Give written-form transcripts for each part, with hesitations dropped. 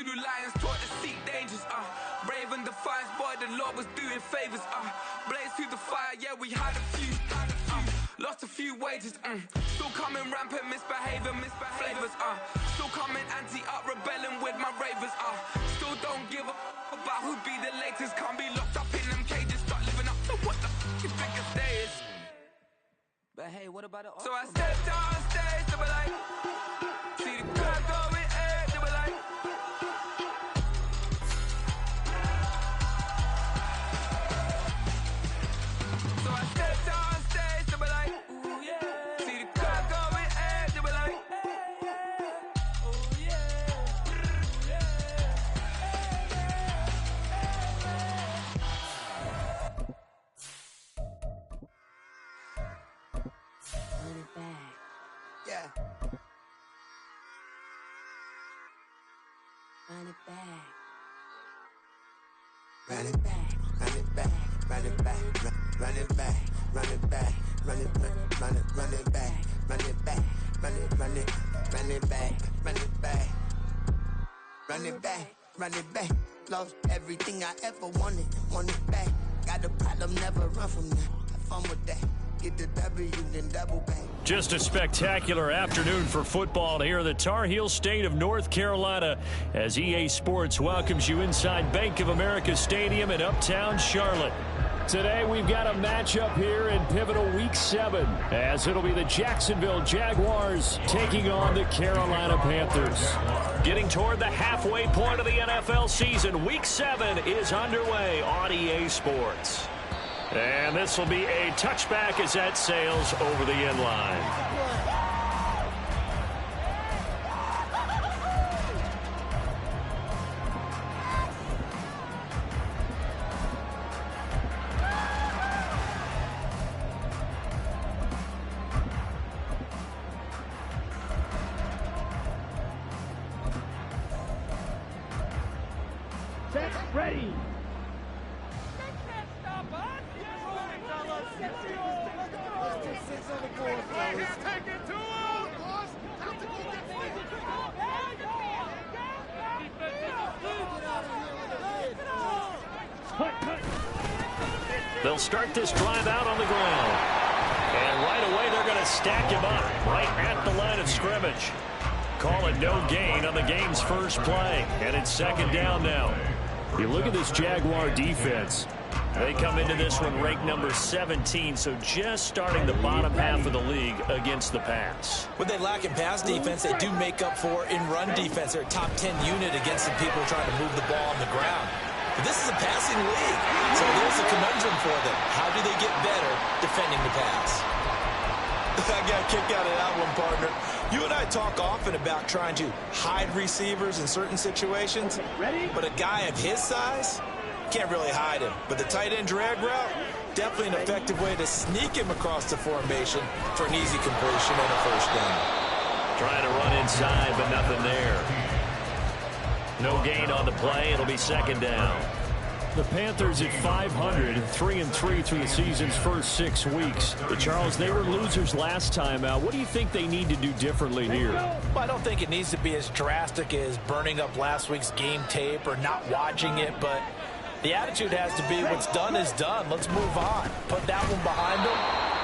Zulu lions taught to seek dangers, brave and defiant, boy, the Lord was doing favors, blaze through the fire, yeah, we had a few, lost a few wages, still coming rampant, misbehaving, flavors, still coming anti-up, rebelling with my ravers, still don't give a about who be the latest, can't be locked up in them cages, start living up to what the you think a day is. But hey, what about it? So I stepped on stage, they were like, see the crowd going air, they were like, so I stepped on stage, they were like, ooh yeah, see the crowd going air, they were like, oh yeah, Run it back. yeah. Run it back. Run it back, run it back, run it back, run it back, run it back, run it back, run it back, run it back, run it back, run it back, run it back, run it back. Lost everything I ever wanted it back. Got a problem, never run from that. Have fun with that. Get the W, then double back. Just a spectacular afternoon for football here in the Tar Heel state of North Carolina as EA Sports welcomes you inside Bank of America Stadium in Uptown Charlotte. Today we've got a matchup here in pivotal Week 7 as it'll be the Jacksonville Jaguars taking on the Carolina Panthers. Getting toward the halfway point of the NFL season, Week 7 is underway on EA Sports. And this will be a touchback as that sails over the end line. Set, ready. They'll start this drive out on the ground. And right away they're going to stack him up right at the line of scrimmage. Call it no gain on the game's first play. And it's second down now. You look at this Jaguar defense. They come into this one ranked number 17, so just starting the bottom half of the league against the pass. What they lack in pass defense, they do make up for in run defense. They're a top 10 unit against the people trying to move the ball on the ground. But this is a passing league, so there's a conundrum for them. How do they get better defending the pass? I got a kick out of that one, partner. You and I talk often about trying to hide receivers in certain situations. Ready? But a guy of his size can't really hide him. But the tight end drag route, definitely an effective way to sneak him across the formation for an easy completion and a first down. Trying to run inside, but nothing there. No gain on the play. It'll be second down. The Panthers at 500, 3-3 through the season's first 6 weeks. But Charles, they were losers last time out. What do you think they need to do differently here? Well, I don't think it needs to be as drastic as burning up last week's game tape or not watching it, but the attitude has to be what's done is done. Let's move on. Put that one behind them,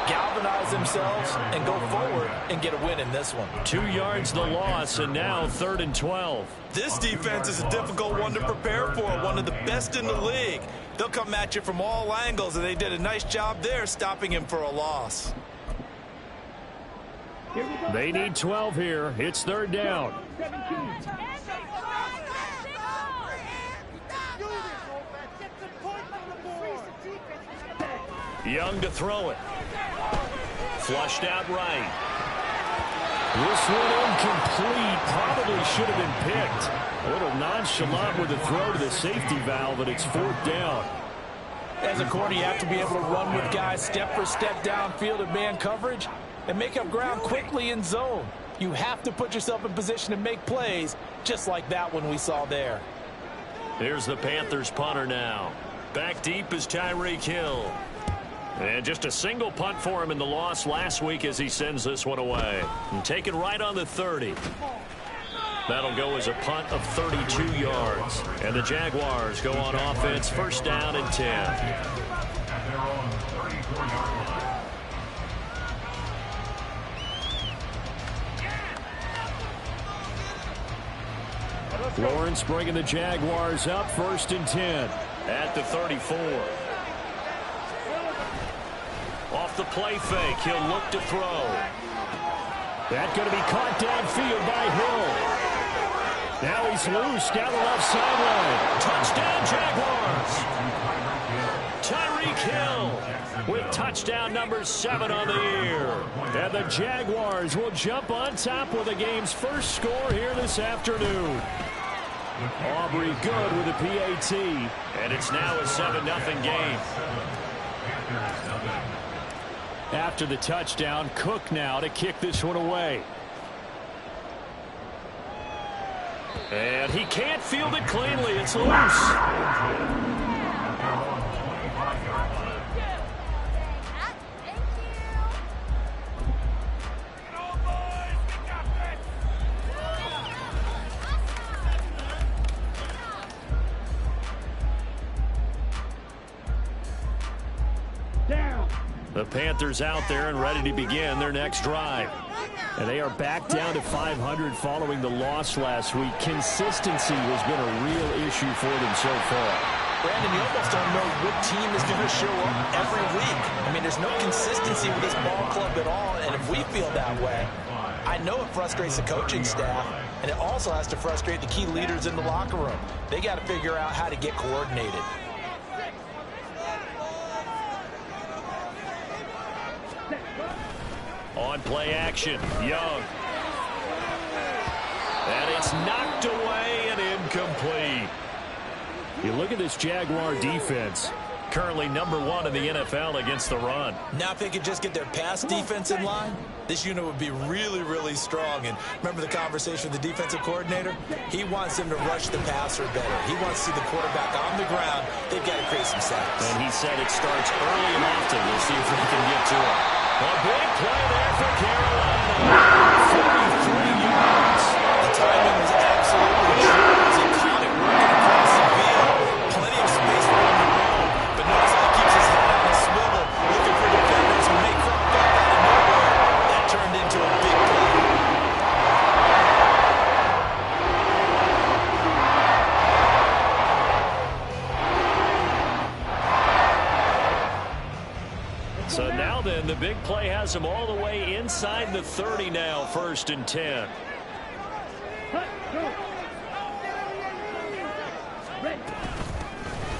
galvanize themselves, and go forward and get a win in this one. 2 yards the loss, and now 3rd and 12. This defense is a difficult one to prepare for, one of the best in the league. They'll come at you from all angles, and they did a nice job there stopping him for a loss. They need 12 here. It's 3rd down. Young to throw it. Flushed out right. This one incomplete. Probably should have been picked. A little nonchalant with the throw to the safety valve, and it's 4th down. As a corner, you have to be able to run with guys step for step downfield in man coverage and make up ground quickly in zone. You have to put yourself in position to make plays, just like that one we saw there. Here's the Panthers punter now. Back deep is Tyreek Hill. And just a single punt for him in the loss last week as he sends this one away. And taken right on the 30. That'll go as a punt of 32 yards. And the Jaguars go on offense, first down and 10. Lawrence bringing the Jaguars up, first and 10 at the 34. Off the play fake, he'll look to throw. That's going to be caught downfield by Hill. Now he's loose down the left sideline. Touchdown, Jaguars. Tyreek Hill with touchdown number 7 on the year. And the Jaguars will jump on top with the game's first score here this afternoon. Aubrey good with a PAT, and it's now a 7-0 game. After the touchdown, Cook now to kick this one away. And he can't field it cleanly. It's loose. The Panthers out there and ready to begin their next drive. And they are back down to 500 following the loss last week. Consistency has been a real issue for them so far. Brandon, you almost don't know what team is going to show up every week. I mean, there's no consistency with this ball club at all, and if we feel that way, I know it frustrates the coaching staff, and it also has to frustrate the key leaders in the locker room. They got to figure out how to get coordinated. On play action, Young. And it's knocked away and incomplete. You look at this Jaguar defense. Currently #1 in the NFL against the run. Now if they could just get their pass defense in line, this unit would be really, really strong. And remember the conversation with the defensive coordinator? He wants them to rush the passer better. He wants to see the quarterback on the ground. They've got to create some sacks. And he said it starts early and often. We'll see if we can get to it. A big play there for Carolina. 43 yards. The timing was absolutely true as he caught it running across the field. Plenty of space for him to roll. But notice how he keeps his head on a swivel, looking for defenders who may crop up out of nowhere. That turned into a big play. So now then, the big play has him all the way inside the 30 now, first and 10.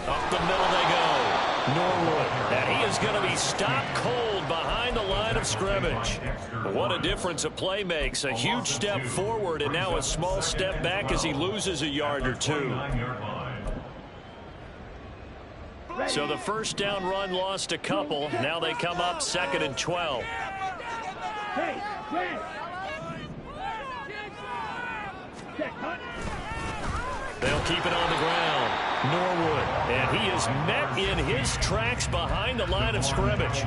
Up the middle they go. Norwood. And he is going to be stopped cold behind the line of scrimmage. What a difference a play makes. A huge step forward and now a small step back as he loses a yard or two. So the first down run lost a couple. Now they come up 2nd and 12. They'll keep it on the ground. Norwood, and he is met in his tracks behind the line of scrimmage.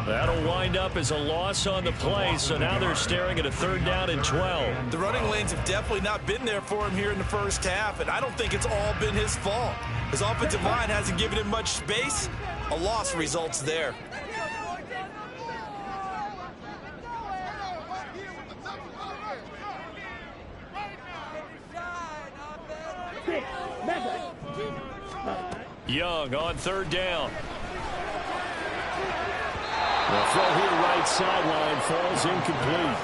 That'll wind up as a loss on the play, so now they're staring at a 3rd down and 12. The running lanes have definitely not been there for him here in the first half, and I don't think it's all been his fault. His offensive line hasn't given him much space. A loss results there. Young on 3rd down. The throw here right sideline falls incomplete.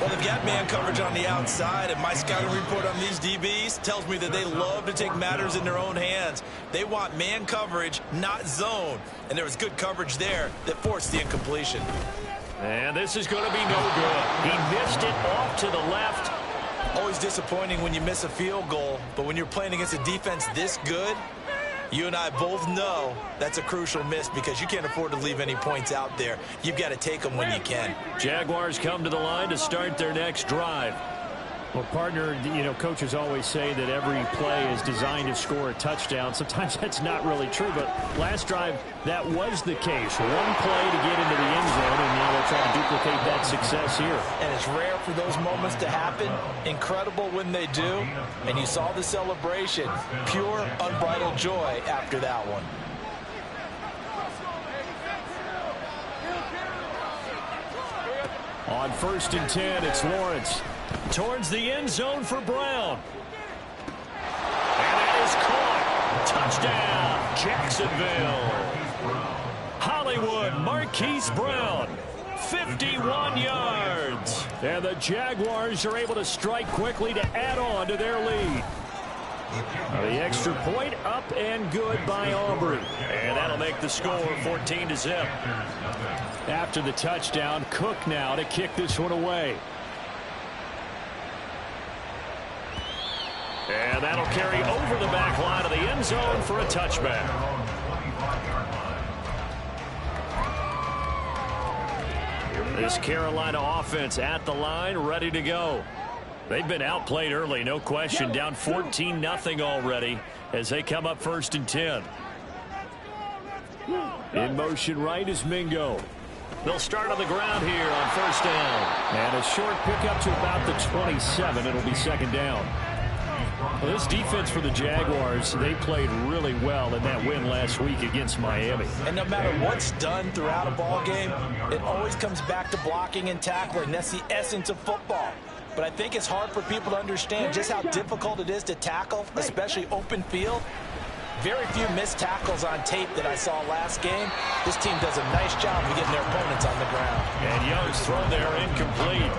Well, they've got man coverage on the outside, and my scouting report on these DBs tells me that they love to take matters in their own hands. They want man coverage, not zone. And there was good coverage there that forced the incompletion. And this is going to be no good. He missed it off to the left. Always disappointing when you miss a field goal, but when you're playing against a defense this good, you and I both know that's a crucial miss because you can't afford to leave any points out there. You've got to take them when you can. Jaguars come to the line to start their next drive. Well, partner, coaches always say that every play is designed to score a touchdown. Sometimes that's not really true, but last drive, that was the case. One play to get into the end zone, and now they'll try to duplicate that success here. And it's rare for those moments to happen. Incredible when they do. And you saw the celebration. Pure, unbridled joy after that one. On 1st and 10, it's Lawrence. Towards the end zone for Brown. And it is caught. Touchdown, Jacksonville. Hollywood, Marquise Brown. 51 yards. And the Jaguars are able to strike quickly to add on to their lead. The extra point up and good by Aubrey. And that'll make the score 14-0. After the touchdown, Cook now to kick this one away. And that'll carry over the back line of the end zone for a touchback. This Carolina offense at the line, ready to go. They've been outplayed early, no question. Down 14-0 already as they come up 1st and 10. In motion right is Mingo. They'll start on the ground here on 1st down. And a short pickup to about the 27. It'll be 2nd down. Well, this defense for the Jaguars, they played really well in that win last week against Miami. And no matter what's done throughout a ball game, it always comes back to blocking and tackling. That's the essence of football. But I think it's hard for people to understand just how difficult it is to tackle, especially open field. Very few missed tackles on tape that I saw last game. This team does a nice job of getting their opponents on the ground. And Young's throw there incomplete.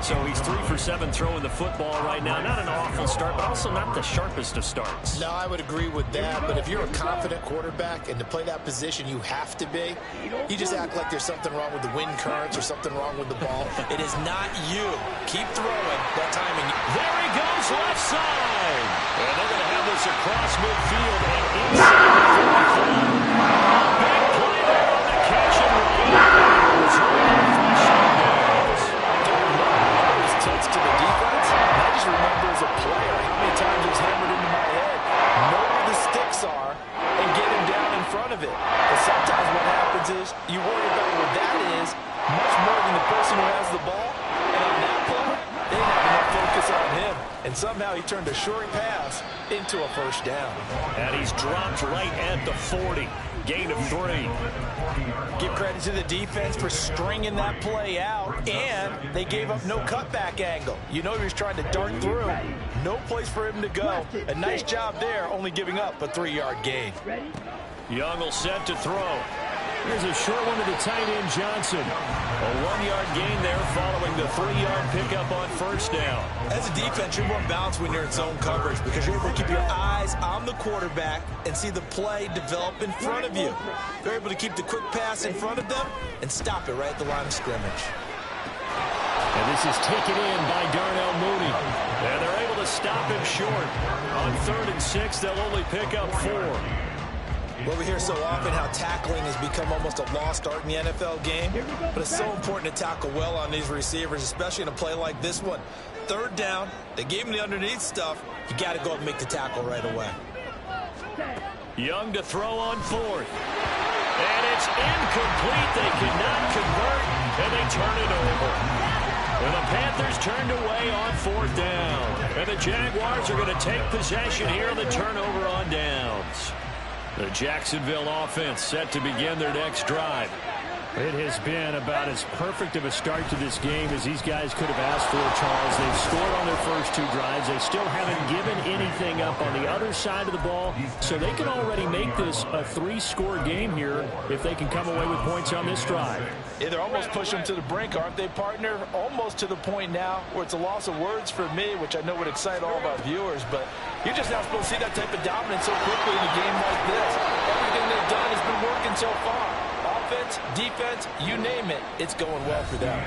So he's 3 for 7 throwing the football right now. Not an awful start, but also not the sharpest of starts. No, I would agree with that. But if you're a confident quarterback and to play that position, you have to be. You just act like there's something wrong with the wind currents or something wrong with the ball. It is not you. Keep throwing. That timing. There he goes, left side. And they're going to have this across midfield and inside the 45. Big play there on the catch and run. To the defense, I just remember as a player how many times it was hammered into my head. Know where the sticks are and get him down in front of it. But sometimes what happens is you worry about what that is much more than the person who has the ball. And on that play, they didn't have enough focus on him. And somehow he turned a short pass into a 1st down. And he's dropped right at the 40. Gain of 3. Give credit to the defense for stringing that play out, and they gave up no cutback angle. You know he was trying to dart through. No place for him to go. A nice job there, only giving up a 3-yard gain. Young will set to throw. Here's a short one to the tight end, Johnson. A 1-yard gain there following the 3-yard pickup on 1st down. As a defense, you're more balanced when you're in zone coverage because you're able to keep your eyes on the quarterback and see the play develop in front of you. You're able to keep the quick pass in front of them and stop it right at the line of scrimmage. And this is taken in by Darnell Mooney. And they're able to stop him short. On 3rd and 6, they'll only pick up 4. Well, we hear so often how tackling has become almost a lost art in the NFL game, but it's so important to tackle well on these receivers, especially in a play like this one. 3rd down, they gave him the underneath stuff. You got to go and make the tackle right away. Young to throw on 4th. And it's incomplete. They cannot convert, and they turn it over. And the Panthers turned away on 4th down. And the Jaguars are going to take possession here on the turnover on downs. The Jacksonville offense set to begin their next drive. It has been about as perfect of a start to this game as these guys could have asked for, Charles. They've scored on their first 2 drives. They still haven't given anything up on the other side of the ball, so they can already make this a 3-score game here if they can come away with points on this drive. Yeah, they're almost pushing them to the brink, aren't they, partner? Almost to the point now where it's a loss of words for me, which I know would excite all of our viewers, but you're just not supposed to see that type of dominance so quickly in a game like this. Everything they've done has been working so far. Offense, defense, you name it, it's going well for them.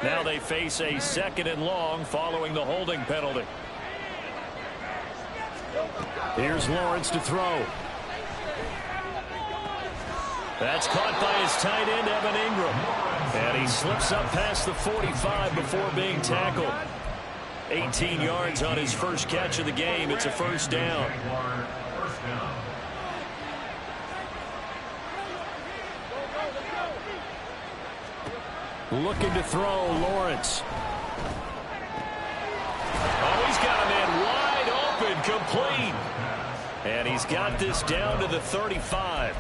Now they face a 2nd and long following the holding penalty. Here's Lawrence to throw. That's caught by his tight end, Evan Ingram. And he slips up past the 45 before being tackled. 18 yards on his first catch of the game. It's a first down. Looking to throw, Lawrence. Oh, he's got a man wide open, complete. And he's got this down to the 35.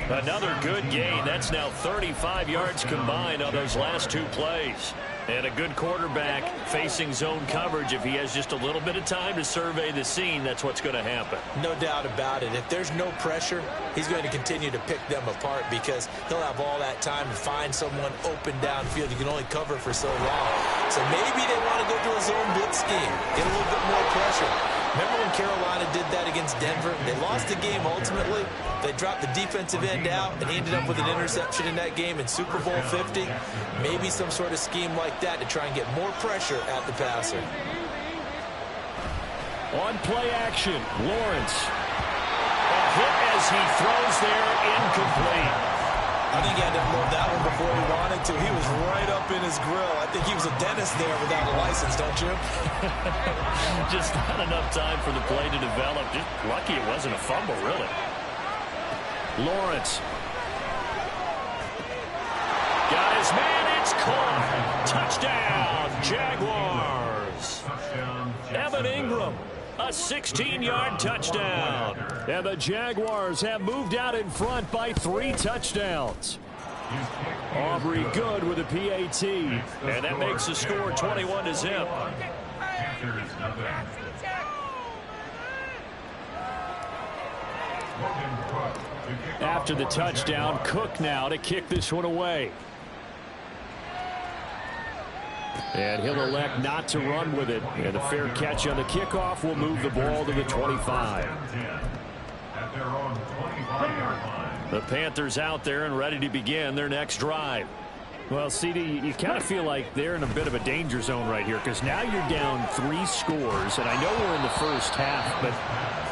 Another good gain. That's now 35 yards combined on those last two plays. And a good quarterback facing zone coverage. If he has just a little bit of time to survey the scene, that's what's going to happen. No doubt about it. If there's no pressure, he's going to continue to pick them apart because he'll have all that time to find someone open downfield. You can only cover for so long. So maybe they want to go to a zone blitz scheme, get a little bit more pressure. Remember when Carolina did that against Denver? They lost the game ultimately. They dropped the defensive end out, and he ended up with an interception in that game in Super Bowl 50. Maybe some sort of scheme like that to try and get more pressure at the passer. On play action, Lawrence. A hit as he throws there, incomplete. I think he had to load that one before he wanted to. He was right up in his grill. I think he was a dentist there without a license, don't you? Just not enough time for the play to develop. Just lucky it wasn't a fumble, really. Lawrence. Got his man. It's caught. Touchdown, Jaguars. Evan Ingram. A 16-yard touchdown. And the Jaguars have moved out in front by 3 touchdowns. Aubrey good with a PAT. And that makes the score 21-0. After the touchdown, Cook now to kick this one away. And he'll elect not to run with it. And a fair catch on the kickoff will move the ball to the 25. The Panthers out there and ready to begin their next drive. Well, CD, you kind of feel like they're in a bit of a danger zone right here because now you're down 3 scores. And I know we're in the first half, but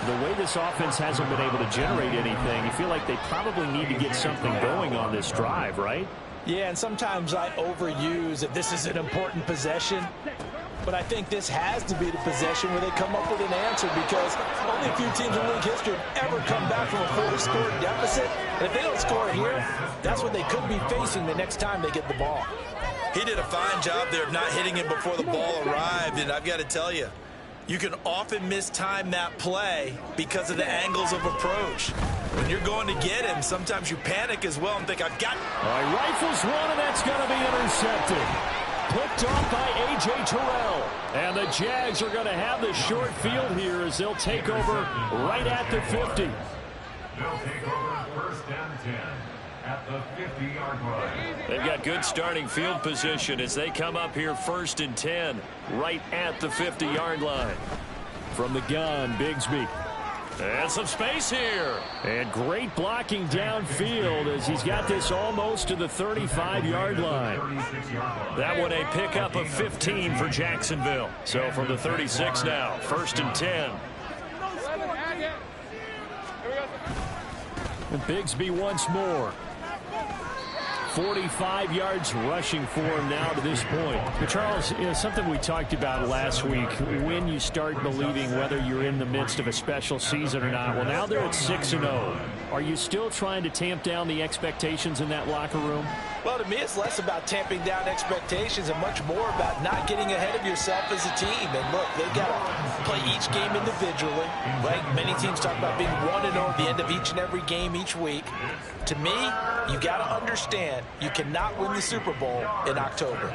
the way this offense hasn't been able to generate anything, you feel like they probably need to get something going on this drive, right? Yeah, and sometimes I overuse that this is an important possession. But I think this has to be the possession where they come up with an answer because only a few teams in league history have ever come back from a 4-score deficit. And if they don't score here, that's what they could be facing the next time they get the ball. He did a fine job there of not hitting it before the ball arrived. And I've got to tell you, you can often mistime that play because of the angles of approach. When you're going to get him, sometimes you panic as well and think, I've got... All right, rifles one, and that's going to be intercepted. Picked off by A.J. Terrell. And the Jags are going to have the short field here as they'll take over right at the 50. They'll take over first and 10 at the 50-yard line. They've got good starting field position as they come up here first and 10 right at the 50-yard line. From the gun, Bigsby. And some space here. And great blocking downfield as he's got this almost to the 35-yard line. That one a pickup of 15 for Jacksonville. So from the 36 now, first and 10. And Bigsby once more. 45 yards rushing for him now to this point. But Charles, something we talked about last week, when you start believing whether you're in the midst of a special season or not. Well, now they're at 6-0. Are you still trying to tamp down the expectations in that locker room? Well, to me, it's less about tamping down expectations and much more about not getting ahead of yourself as a team. And look, they've got to play each game individually, right? Many teams talk about being 1-0 at the end of each and every game each week. To me, you got to understand you cannot win the Super Bowl in October.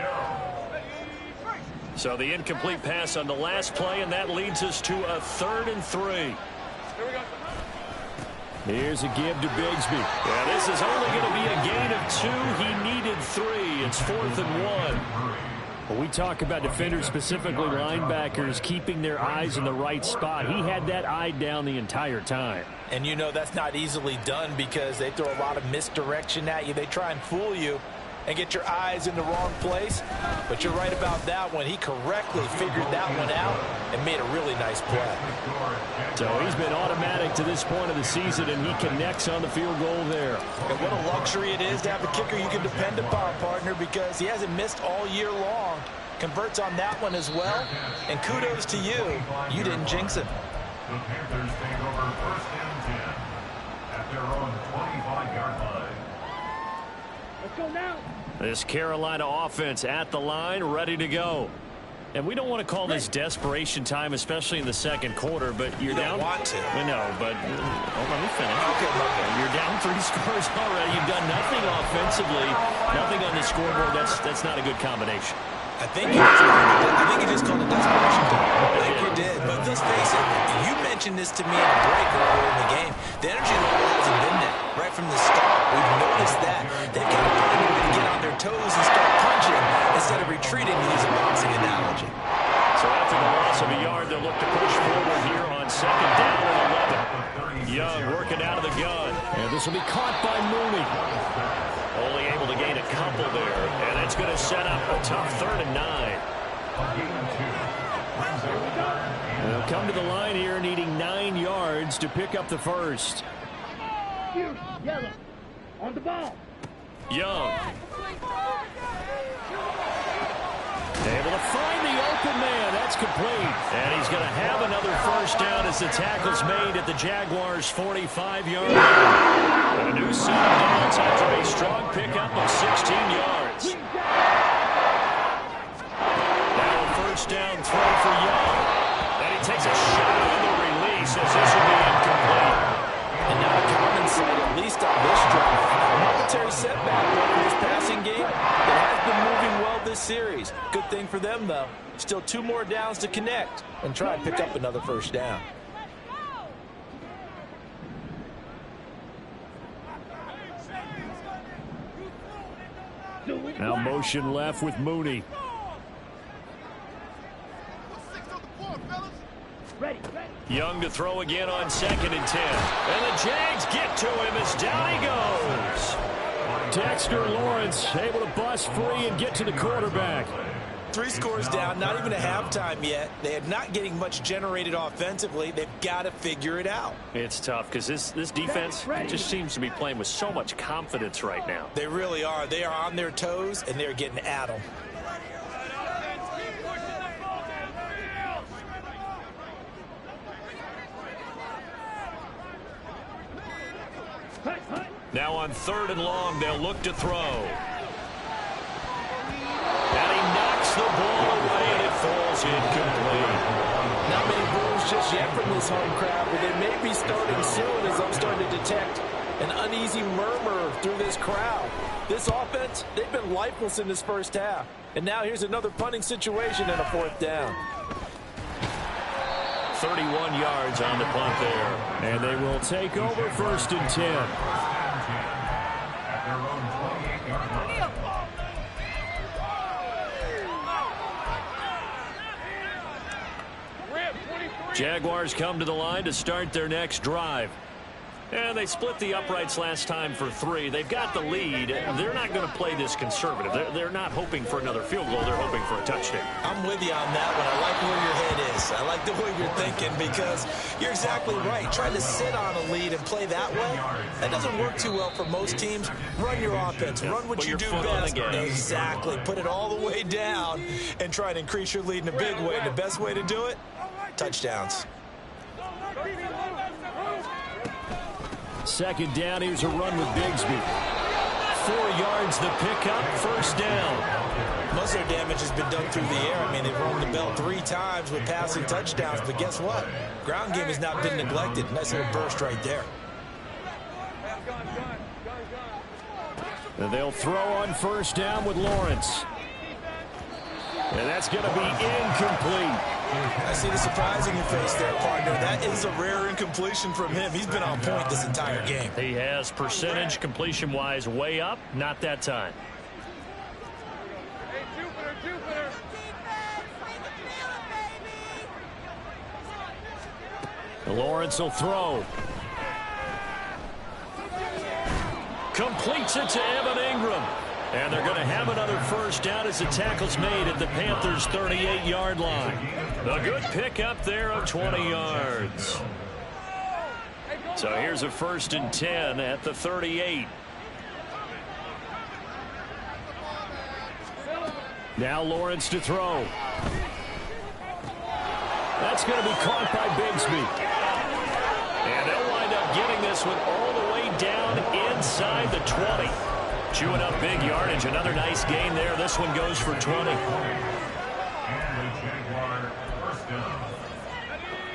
So the incomplete pass on the last play, and that leads us to a 3rd and 3. Here's a give to Bigsby. Yeah, this is only going to be a gain of 2. He needed 3. It's 4th and 1. Well, we talk about defenders, specifically linebackers, keeping their eyes in the right spot. He had that eye down the entire time. And you know that's not easily done because they throw a lot of misdirection at you. They try and fool you. and get your eyes in the wrong place. But you're right about that one. He correctly figured that one out and made a really nice play. So he's been automatic to this point of the season, and he connects on the field goal there. And what a luxury it is to have a kicker you can depend upon, partner, because he hasn't missed all year long. Converts on that one as well, and kudos to you. You didn't jinx him. The Panthers take over first and 10 at their own 25-yard line. Let's go now. This Carolina offense at the line, ready to go. And we don't want to call this desperation time, especially in the second quarter, but you're down. You don't want to. I know, but let me finish. Okay. You're down 3 scores already. You've done nothing offensively, nothing on the scoreboard. That's not a good combination. I think you just called it desperation time. I think you did. But let's face it, you mentioned this to me in a break earlier in the game. The energy level hasn't been there right from the start. We've noticed that. They've got to find a way to get on their toes and start punching instead of retreating, to use a boxing analogy. So after the loss of a yard, they'll look to push forward here on second down and 11. Young working out of the gun. And this will be caught by Mooney. Only able to gain a couple there, and it's going to set up a tough 3rd and 9. They'll come to the line here needing 9 yards to pick up the first. Here, yellow. On the ball. Young. Able to find the open man. That's complete. And he's going to have another first down as the tackle's made at the Jaguars' 45-yard line. A new set of downs after a strong pickup of 16 yards. Now a first down throw for Young. And he takes a shot on the release as this will be incomplete. And now a common sight, at least on this drive. A momentary setback for this passing game that has been moving well this series. Good thing for them, though. Still 2 more downs to connect and try and pick up another first down. Now motion left with Mooney. Ready. Young to throw again on 2nd and 10. And the Jags get to him as down he goes. Dexter Lawrence able to bust free and get to the quarterback. 3 scores down, not even a halftime yet. They are not getting much generated offensively. They've got to figure it out. It's tough because this defense just seems to be playing with so much confidence right now. They really are. They are on their toes, and they're getting at them. Now on 3rd and long, they'll look to throw. And he knocks the ball away, and it falls incomplete. Not many balls just yet from this home crowd, but they may be starting soon as I'm starting to detect an uneasy murmur through this crowd. This offense, they've been lifeless in this first half. And now here's another punting situation and a 4th down. 31 yards on the punt there. And they will take over 1st and 10. Jaguars come to the line to start their next drive. And they split the uprights last time for 3. They've got the lead. They're not going to play this conservative. They're not hoping for another field goal. They're hoping for a touchdown. I'm with you on that one. I like where your head is. I like the way you're thinking because you're exactly right. Trying to sit on a lead and play that way, that doesn't work too well for most teams. Run your offense. Run what you do best. Exactly. Put it all the way down and try to increase your lead in a big way. And the best way to do it, touchdowns. 2nd down, here's a run with Bigsby. 4 yards the pickup, 1st down. Most of their damage has been done through the air. I mean, they've rung the bell 3 times with passing touchdowns, but guess what? Ground game has not been neglected. Nice little burst right there. And they'll throw on 1st down with Lawrence. And that's going to be incomplete. I see the surprise in your face there, partner. That is a rare incompletion from him. He's been on point this entire game. He has percentage completion-wise way up. Not that time. Lawrence will throw. Completes it to Evan Ingram. And they're going to have another first down as the tackle's made at the Panthers' 38-yard line. A good pickup there of 20 yards. So here's a 1st and 10 at the 38. Now Lawrence to throw. That's going to be caught by Bigsby. And they'll wind up getting this one all the way down inside the 20. Chewing up big yardage. Another nice gain there. This one goes for 20.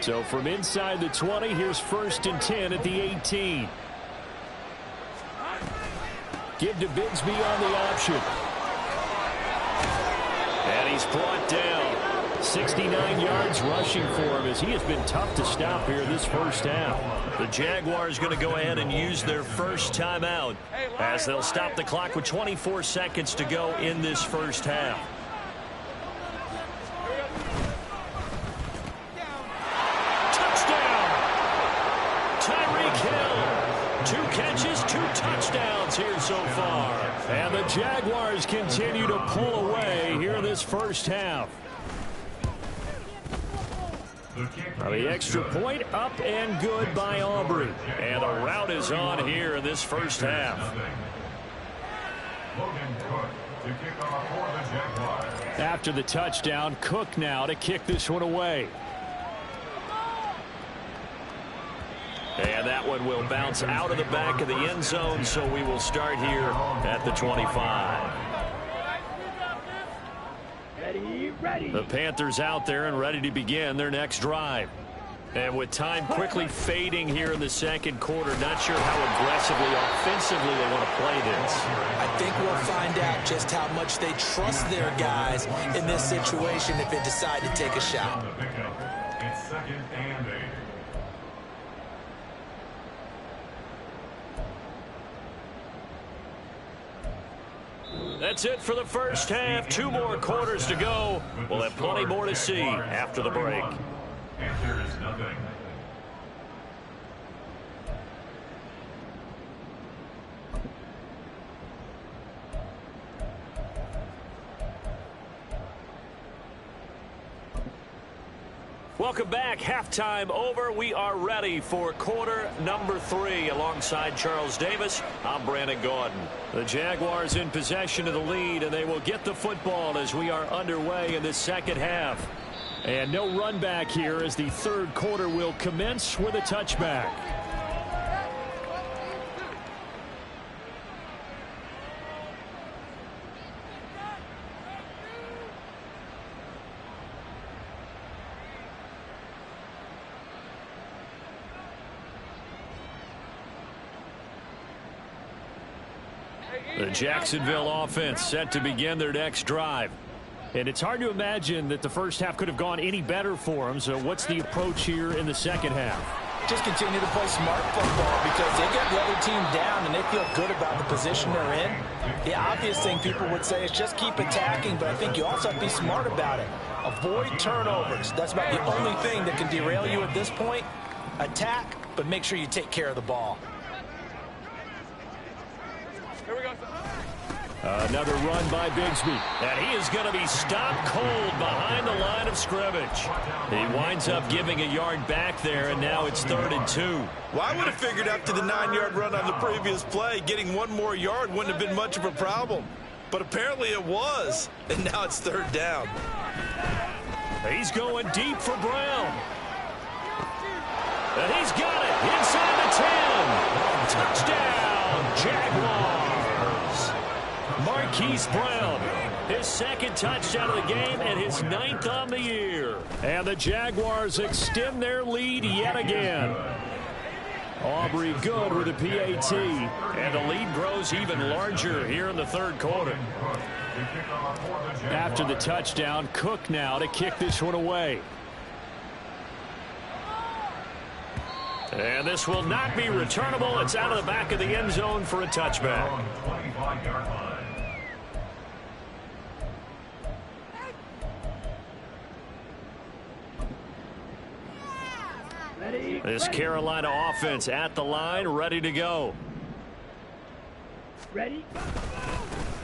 So from inside the 20, here's 1st and 10 at the 18. Give to Bigsby on the option. And he's brought down. 69 yards rushing for him as he has been tough to stop here this first half. The Jaguars going to go ahead and use their first timeout as they'll stop the clock with 24 seconds to go in this first half. Touchdown! Tyreek Hill. 2 catches, 2 touchdowns here so far. And the Jaguars continue to pull away here this first half. The extra point up and good by Aubrey. And the route is on here in this first half. After the touchdown, Cook now to kick this one away. And that one will bounce out of the back of the end zone, so we will start here at the 25. Ready. The Panthers out there and ready to begin their next drive. And with time quickly fading here in the second quarter, not sure how aggressively, offensively they want to play this. I think we'll find out just how much they trust their guys in this situation if they decide to take a shot. It's 2nd and 8. That's it for the first half. 2 more quarters to go. We'll have plenty more to see after the break. Panthers nothing. Welcome back. Halftime over. We are ready for quarter number 3. Alongside Charles Davis, I'm Brandon Gaudin. The Jaguars in possession of the lead, and they will get the football as we are underway in the second half. And no run back here as the third quarter will commence with a touchback. The Jacksonville offense set to begin their next drive. And it's hard to imagine that the first half could have gone any better for them. So what's the approach here in the second half? Just continue to play smart football because they get the other team down and they feel good about the position they're in. The obvious thing people would say is just keep attacking, but I think you also have to be smart about it. Avoid turnovers. That's about the only thing that can derail you at this point. Attack, but make sure you take care of the ball. Another run by Bigsby. And he is going to be stopped cold behind the line of scrimmage. He winds up giving a yard back there, and now it's 3rd and 2. Well, I would have figured after the 9-yard run on the previous play, getting 1 more yard wouldn't have been much of a problem. But apparently it was, and now it's 3rd down. He's going deep for Brown. And he's got it inside the 10. Touchdown, Jaguars. Marquise Brown, his 2nd touchdown of the game and his 9th on the year. And the Jaguars extend their lead yet again. Aubrey good with a PAT. And the lead grows even larger here in the third quarter. After the touchdown, Cook now to kick this one away. And this will not be returnable. It's out of the back of the end zone for a touchback. This Carolina offense at the line, ready to go. Ready?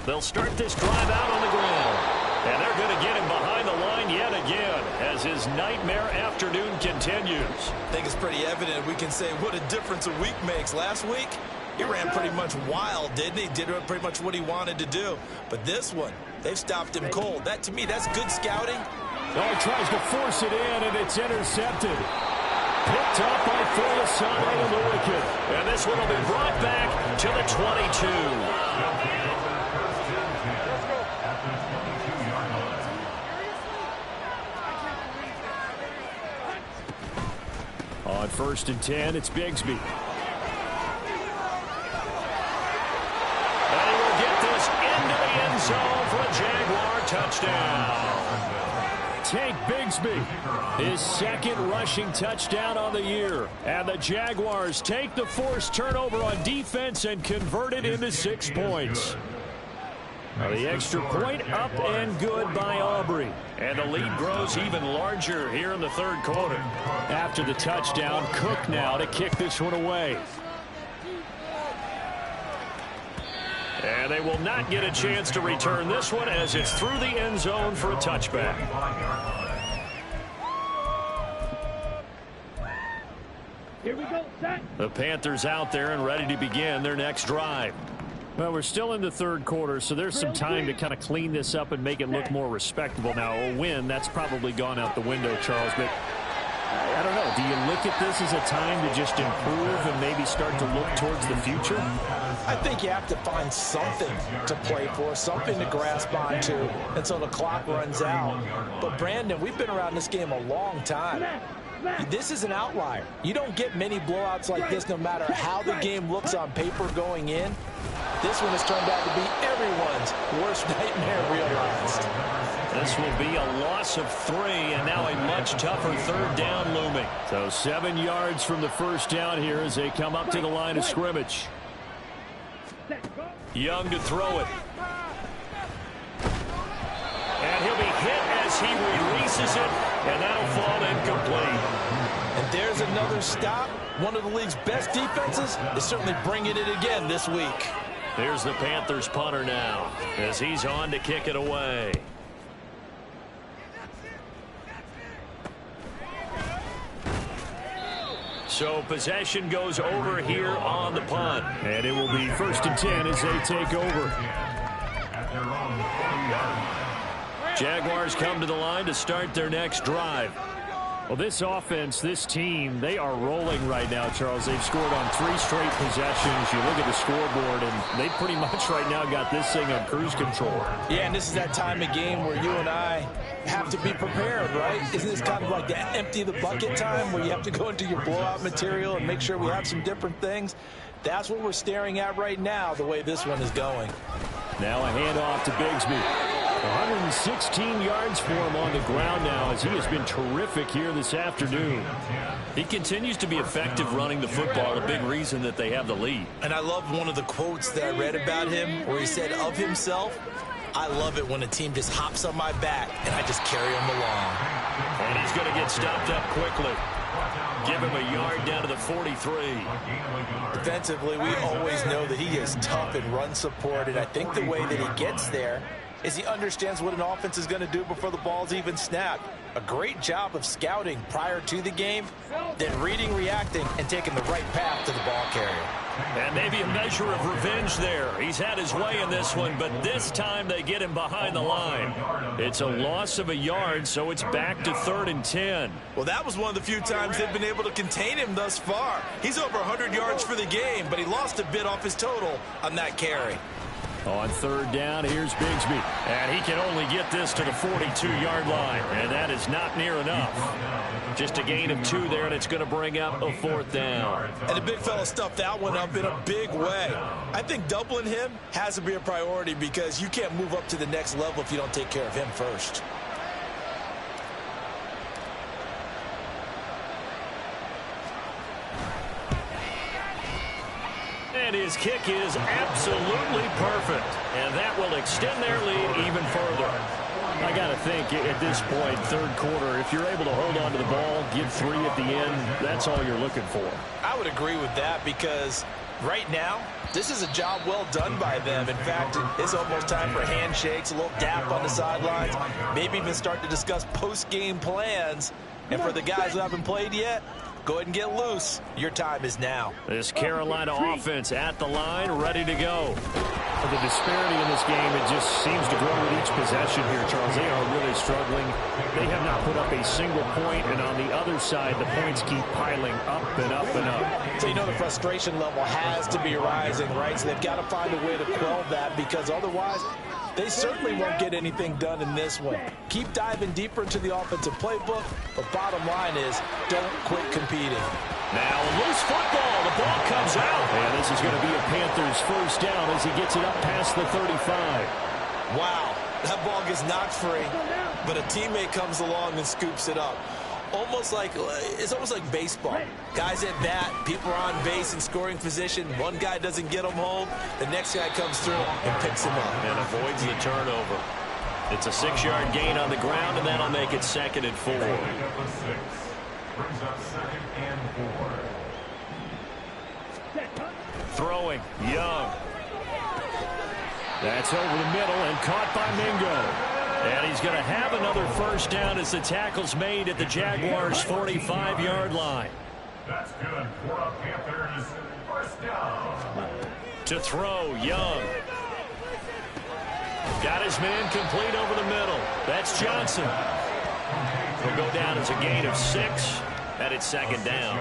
They'll start this drive out on the ground. And they're going to get him behind the line yet again as his nightmare afternoon continues. I think it's pretty evident we can say what a difference a week makes. Last week, he ran pretty much wild, didn't he? Did pretty much what he wanted to do. But this one, they've stopped him cold. That, to me, that's good scouting. Oh, he tries to force it in, and it's intercepted. Picked up by Folasane Aluakin. And this one will be brought back to the 22. On 1st and 10, it's Bigsby. And he will get this into the end zone for a Jaguar touchdown. Tank Bigsby, his second rushing touchdown on the year. And the Jaguars take the forced turnover on defense and convert it into 6 points. Now the extra point up and good by Aubrey. And the lead grows even larger here in the 3rd quarter. After the touchdown, Cook now to kick this one away. And they will not get a chance to return this one as it's through the end zone for a touchback. Here we go, set. The Panthers out there and ready to begin their next drive. Well, we're still in the 3rd quarter, so there's some time to kind of clean this up and make it look more respectable. Now, a win, that's probably gone out the window, Charles, but I don't know. Do you look at this as a time to just improve and maybe start to look towards the future? I think you have to find something to play for, something to grasp onto until the clock runs out. But, Brandon, we've been around this game a long time. This is an outlier. You don't get many blowouts like this no matter how the game looks on paper going in. This one has turned out to be everyone's worst nightmare realized. This will be a loss of 3, and now a much tougher 3rd down looming. So 7 yards from the 1st down here as they come up to the line of scrimmage. Young to throw it. And he'll be hit as he releases it, and that'll fall incomplete. And there's another stop. One of the league's best defenses is certainly bringing it again this week. Here's the Panthers punter now as he's on to kick it away. So possession goes over here on the punt. And it will be 1st and 10 as they take over. Jaguars come to the line to start their next drive. Well, this offense, this team, they are rolling right now, Charles. They've scored on 3 straight possessions. You look at the scoreboard, and they pretty much right now got this thing on cruise control. Yeah, and this is that time of game where you and I have to be prepared, right? Isn't this kind of like the empty the bucket time where you have to go into your blowout material and make sure we have some different things? That's what we're staring at right now, the way this one is going. Now a handoff to Bigsby. 116 yards for him on the ground now as he has been terrific here this afternoon. He continues to be effective running the football, a big reason that they have the lead. And I love one of the quotes that I read about him where he said of himself, I love it when a team just hops on my back and I just carry him along. And he's going to get stopped up quickly. Give him a yard down to the 43. Defensively, we always know that he is tough in run support, and I think the way that he gets there is he understands what an offense is going to do before the ball's even snapped. A great job of scouting prior to the game, then reading, reacting, and taking the right path to the ball carrier. And maybe a measure of revenge there. He's had his way in this one, but this time they get him behind the line. It's a loss of a yard, so it's back to 3rd and 10. Well, that was one of the few times they've been able to contain him thus far. He's over 100 yards for the game, but he lost a bit off his total on that carry. On 3rd down, here's Bigsby. And he can only get this to the 42-yard line, and that is not near enough. Just a gain of 2 there, and it's going to bring up a 4th down. And the big fella stuffed that one up in a big way. I think doubling him has to be a priority because you can't move up to the next level if you don't take care of him first. And his kick is absolutely perfect. And that will extend their lead even further. I got to think at this point, 3rd quarter, if you're able to hold on to the ball, get 3 at the end, that's all you're looking for. I would agree with that because Right now, this is a job well done by them. In fact, it's almost time for handshakes, a little dap on the sidelines, maybe even start to discuss post-game plans. And for the guys who haven't played yet, go ahead and get loose. Your time is now. This Carolina offense at the line, ready to go. The disparity in this game, it just seems to grow with each possession here, Charles. They are really struggling. They have not put up a single point, and on the other side, the points keep piling up and up and up. So you know the frustration level has to be rising, right? So they've got to find a way to quell that, because otherwise they certainly won't get anything done in this one. Keep diving deeper into the offensive playbook, but bottom line is don't quit competing. Now a loose football. The ball comes out. And this is going to be a Panthers first down as he gets it up past the 35. Wow, that ball gets knocked free, but a teammate comes along and scoops it up. It's almost like baseball. Guys at bat, people are on base in scoring position. One guy doesn't get them home. The next guy comes through and picks him up. And avoids the turnover. It's a 6-yard gain on the ground, and that'll make it 2nd and 4. Brings up 2nd and 4. Throwing, Young. That's over the middle and caught by Mingo. And he's going to have another first down as the tackle's made at the Jaguars' 45-yard line. That's good for a Panthers first down. To throw, Young. Got his man complete over the middle. That's Johnson. He'll go down as a gain of 6, and it's 2nd down.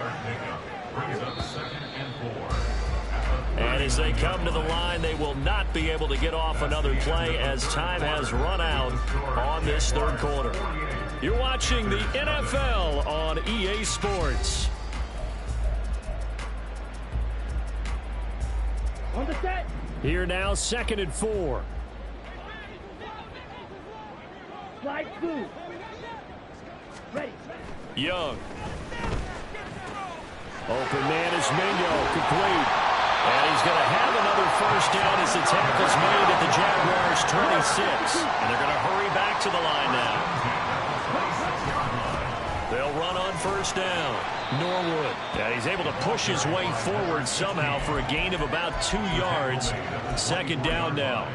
And as they come to the line, they will not be able to get off another play as time has run out on this 3rd quarter. You're watching the NFL on EA Sports. On the set. Here now, 2nd and 4. Slide through. Ready. Young. Open man is Mingo, complete. And he's going to have another first down as the tackle's made at the Jaguars' 26. And they're going to hurry back to the line now. They'll run on first down. Norwood. Yeah, he's able to push his way forward somehow for a gain of about 2 yards. 2nd down now.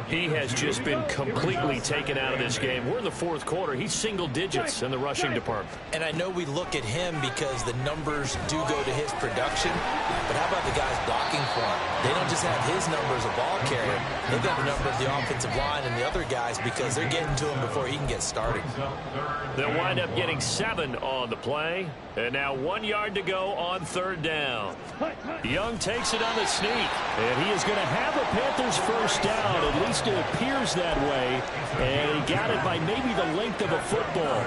He has just been completely taken out of this game. We're in the 4th quarter. He's single digits in the rushing department. And I know we look at him because the numbers do go to his production, but how about the guys blocking for him? They don't just have his number as a ball carrier. They've got the number of the offensive line and the other guys because they're getting to him before he can get started. They'll wind up getting 7 on the play. And now 1 yard to go on 3rd down. Young takes it on the sneak. And he is going to have a Panthers first down. At least it appears that way. And he got it by maybe the length of a football.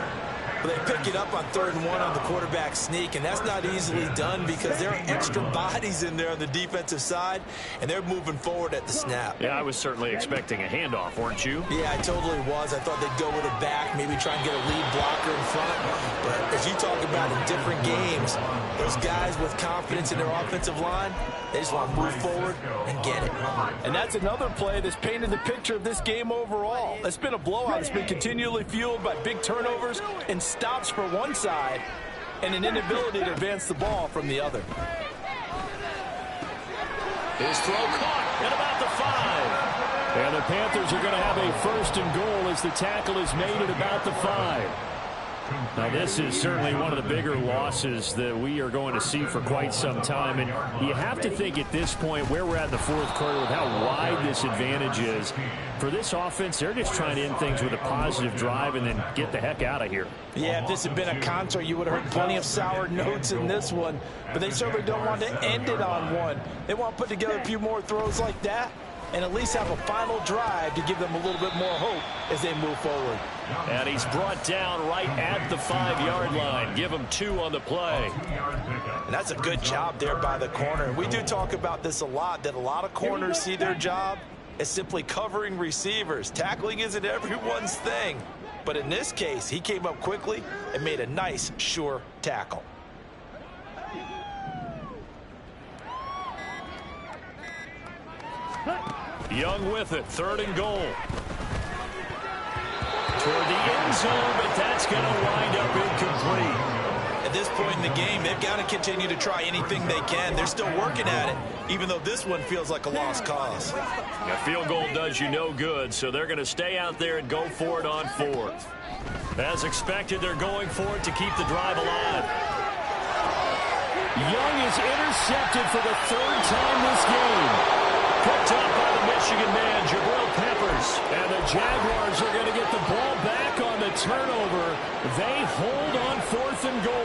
They pick it up on 3rd and 1 on the quarterback sneak, and that's not easily done because there are extra bodies in there on the defensive side, and they're moving forward at the snap. Yeah, I was certainly expecting a handoff, weren't you? Yeah, I totally was. I thought they'd go with a back, maybe try and get a lead blocker in front. But as you talk about in different games, those guys with confidence in their offensive line, they just want to move forward and get it. And that's another play that's painted the picture of this game overall. It's been a blowout. It's been continually fueled by big turnovers and stops for one side and an inability to advance the ball from the other. His throw caught at about the 5. And the Panthers are going to have a 1st and goal as the tackle is made at about the 5. Now, this is certainly one of the bigger losses that we are going to see for quite some time. And you have to think at this point where we're at in the 4th quarter with how wide this advantage is. For this offense, they're just trying to end things with a positive drive and then get the heck out of here. Yeah, if this had been a concert, you would have heard plenty of sour notes in this one. But they certainly don't want to end it on one. They want to put together a few more throws like that and at least have a final drive to give them a little bit more hope as they move forward. And he's brought down right at the 5-yard line. Give him 2 on the play. And that's a good job there by the corner. We do talk about this a lot, that a lot of corners see their job as simply covering receivers. Tackling isn't everyone's thing. But in this case, he came up quickly and made a nice, sure tackle. Young with it, 3rd and goal. Toward the end zone, but that's going to wind up incomplete. And At this point in the game, they've got to continue to try anything they can. They're still working at it, even though this one feels like a lost cause. A field goal does you no good, so they're going to stay out there and go for it on fourth. As expected, they're going for it to keep the drive alive. Young is intercepted for the third time this game. Picked up by the Michigan man, Jabril Peppers. And the Jaguars are going to get the ball back on the turnover. They hold on 4th and goal.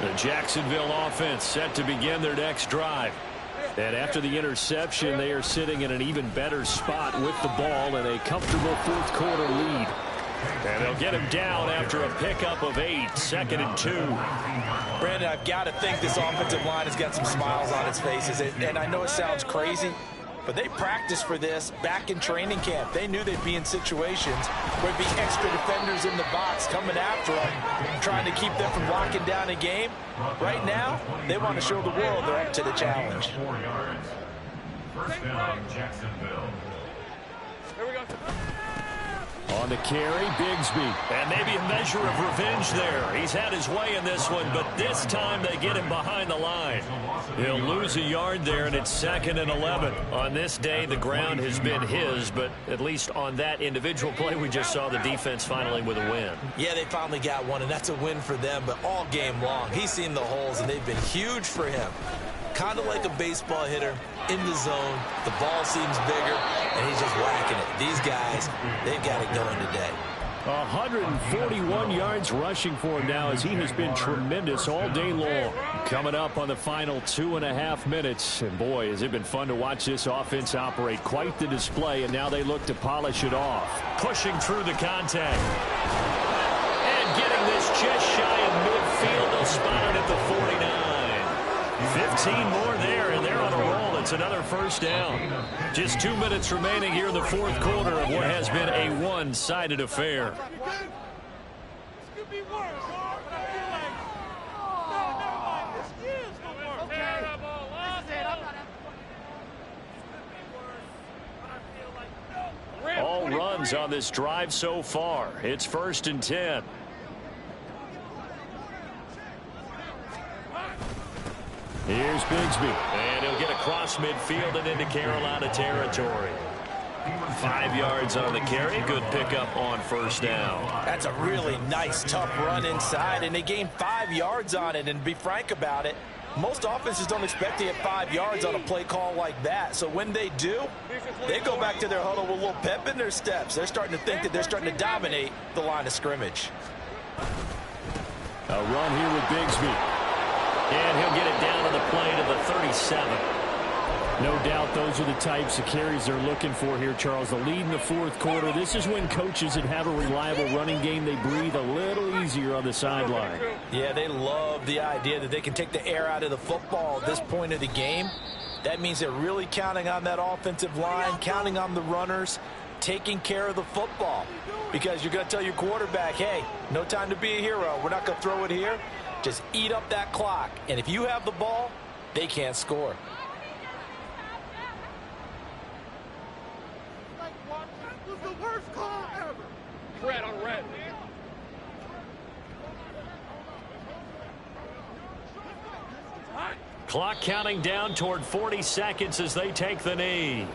The Jacksonville offense set to begin their next drive. And after the interception, they are sitting in an even better spot with the ball and a comfortable fourth quarter lead. And they'll get him down after a pickup of 8, 2nd and 2. Brandon, I've got to think this offensive line has got some smiles on its faces. And I know it sounds crazy, but they practiced for this back in training camp. They knew they'd be in situations where there'd be extra defenders in the box coming after them, trying to keep them from locking down a game. Right now, they want to show the world they're up to the challenge. 4 yards. First down, Jacksonville. Here we go. On the carry, Bigsby. And maybe a measure of revenge there. He's had his way in this one, but this time they get him behind the line. He'll lose a yard there, and it's 2nd and 11. On this day, the ground has been his, but at least on that individual play, we just saw the defense finally with a win. Yeah, they finally got one, and that's a win for them, but all game long, he's seen the holes, and they've been huge for him. Kind of like a baseball hitter in the zone. The ball seems bigger, and he's just whacking it. These guys, they've got it going today. 141 yards rushing for him now as he has been tremendous all day long. Coming up on the final 2.5 minutes. And boy, has it been fun to watch this offense operate. Quite the display, and now they look to polish it off. Pushing through the contact. And getting this just shy of midfield. They'll spot it at the 49. 15 more there, and they're on a roll. It's another first down. Just 2 minutes remaining here in the fourth quarter of what has been a one-sided affair. All runs on this drive so far. It's 1st and 10. Here's Bigsby, and he'll get across midfield and into Carolina territory. 5 yards on the carry. Good pickup on first down. That's a really nice, tough run inside, and they gained 5 yards on it. And to be frank about it, most offenses don't expect to get 5 yards on a play call like that. So when they do, they go back to their huddle with a little pep in their steps. They're starting to think that they're starting to dominate the line of scrimmage. A run here with Bigsby. And he'll get it down to the play to the 37. No doubt those are the types of carries they're looking for here, Charles. The lead in the fourth quarter. This is when coaches that have a reliable running game, they breathe a little easier on the sideline. Yeah, they love the idea that they can take the air out of the football at this point of the game. That means they're really counting on that offensive line, counting on the runners, taking care of the football. Because you're going to tell your quarterback, hey, no time to be a hero. We're not going to throw it here. Just eat up that clock. And if you have the ball, they can't score. It was the worst call ever. Red on red. Clock counting down toward 40 seconds as they take the knee.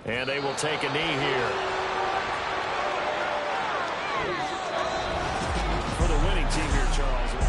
And they will take a knee here. For the winning team here, Charles.